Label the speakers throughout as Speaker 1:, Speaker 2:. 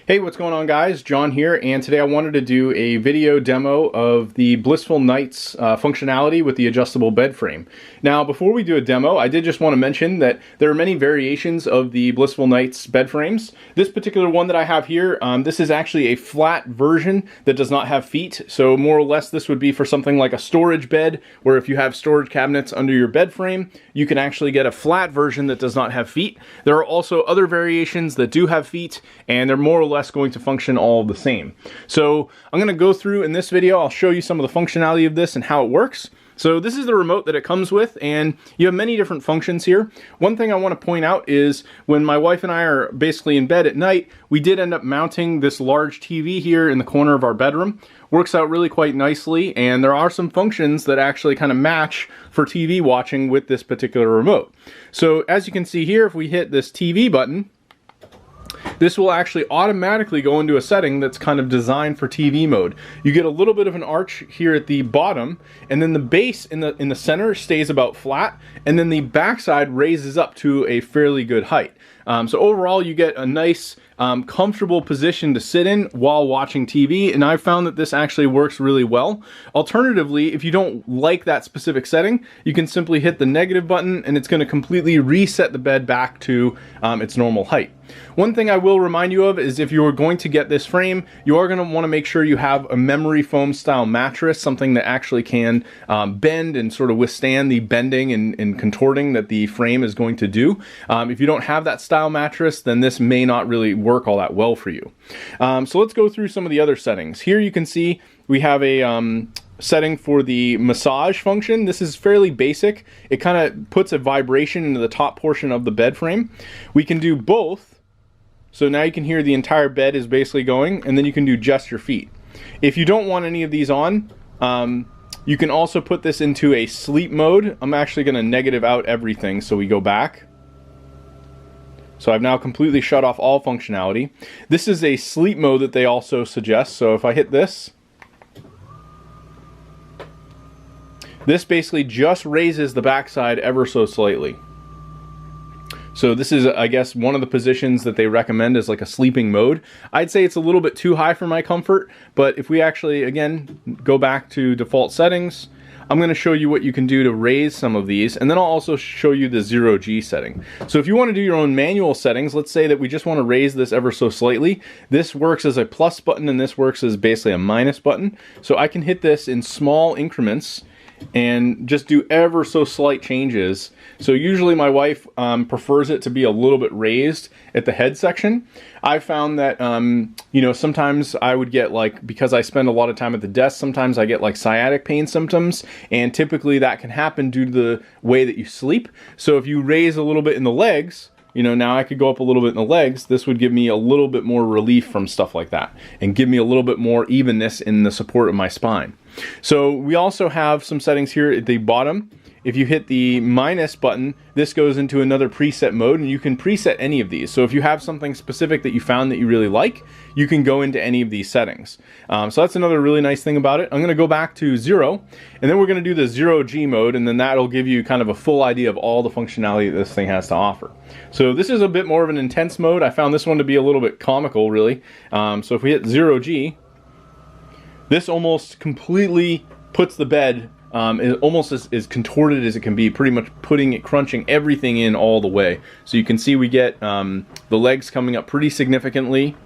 Speaker 1: Hey, what's going on, guys? John here, and today I wanted to do a video demo of the Blissful Nights functionality with the adjustable bed frame. Now, before we do a demo, I did just want to mention that there are many variations of the Blissful Nights bed frames. This particular one that I have here, this is actually a flat version that does not have feet, so more or less this would be for something like a storage bed, where if you have storage cabinets under your bed frame, you can actually get a flat version that does not have feet. There are also other variations that do have feet, and they're more or less going to function all the same. So I'm going to go through in this video, I'll show you some of the functionality of this and how it works. So this is the remote that it comes with, and you have many different functions here. One thing I want to point out is when my wife and I are basically in bed at night, we did end up mounting this large TV here in the corner of our bedroom. Works out really quite nicely, and there are some functions that actually kind of match for TV watching with this particular remote. So as you can see here, if we hit this TV button, this will actually automatically go into a setting that's kind of designed for TV mode. You get a little bit of an arch here at the bottom, and then the base in the center stays about flat, and then the backside raises up to a fairly good height. So overall, you get a nice, comfortable position to sit in while watching TV, and I've found that this actually works really well. Alternatively, if you don't like that specific setting, you can simply hit the negative button, and it's going to completely reset the bed back to its normal height. One thing I will remind you of is if you are going to get this frame, you are going to want to make sure you have a memory foam style mattress, something that actually can bend and sort of withstand the bending and contorting that the frame is going to do. If you don't have that style mattress, then this may not really work all that well for you. So let's go through some of the other settings. Here you can see we have a setting for the massage function. This is fairly basic. It kind of puts a vibration into the top portion of the bed frame. We can do both. So now you can hear the entire bed is basically going, and then you can do just your feet. If you don't want any of these on, you can also put this into a sleep mode. I'm actually going to negative out everything, so we go back. So I've now completely shut off all functionality. This is a sleep mode that they also suggest. So if I hit this, this basically just raises the backside ever so slightly. So this is, I guess, one of the positions that they recommend as like a sleeping mode. I'd say it's a little bit too high for my comfort, but if we actually, again, go back to default settings, I'm going to show you what you can do to raise some of these, and then I'll also show you the 0G setting. So if you want to do your own manual settings, let's say that we just want to raise this ever so slightly. This works as a plus button, and this works as basically a minus button. So I can hit this in small increments and just do ever so slight changes. So usually my wife prefers it to be a little bit raised at the head section. I found that, you know, sometimes I would get like, because I spend a lot of time at the desk, sometimes I get like sciatic pain symptoms, and typically that can happen due to the way that you sleep. So if you raise a little bit in the legs, you know, now I could go up a little bit in the legs, this would give me a little bit more relief from stuff like that, and give me a little bit more evenness in the support of my spine. So we also have some settings here at the bottom. If you hit the minus button, this goes into another preset mode, and you can preset any of these. So if you have something specific that you found that you really like, you can go into any of these settings. So that's another really nice thing about it. I'm going to go back to 0, and then we're going to do the 0G mode, and then that'll give you kind of a full idea of all the functionality that this thing has to offer. So this is a bit more of an intense mode. I found this one to be a little bit comical, really. So if we hit 0G, this almost completely puts the bed almost as contorted as it can be, pretty much crunching everything in all the way. So you can see we get the legs coming up pretty significantly,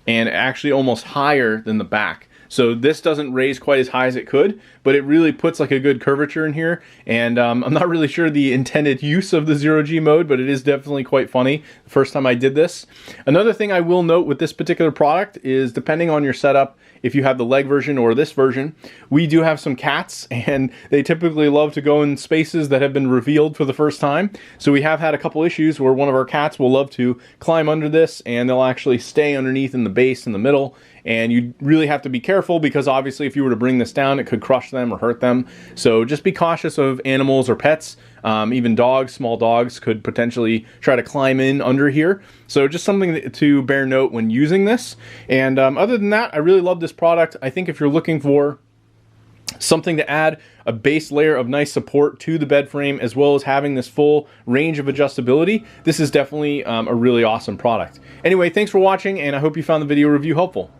Speaker 1: and actually almost higher than the back. So this doesn't raise quite as high as it could, but it really puts like a good curvature in here. And I'm not really sure the intended use of the 0G mode, but it is definitely quite funny the first time I did this. Another thing I will note with this particular product is, depending on your setup, if you have the leg version or this version, we do have some cats, and they typically love to go in spaces that have been revealed for the first time. So we have had a couple issues where one of our cats will love to climb under this, and they'll actually stay underneath in the base in the middle. And you really have to be careful, because obviously if you were to bring this down, it could crush them or hurt them. So just be cautious of animals or pets. Even dogs, small dogs, could potentially try to climb in under here. So just something to bear note when using this. And other than that, I really love this product. I think if you're looking for something to add a base layer of nice support to the bed frame, as well as having this full range of adjustability. This is definitely a really awesome product. Anyway, thanks for watching, and I hope you found the video review helpful.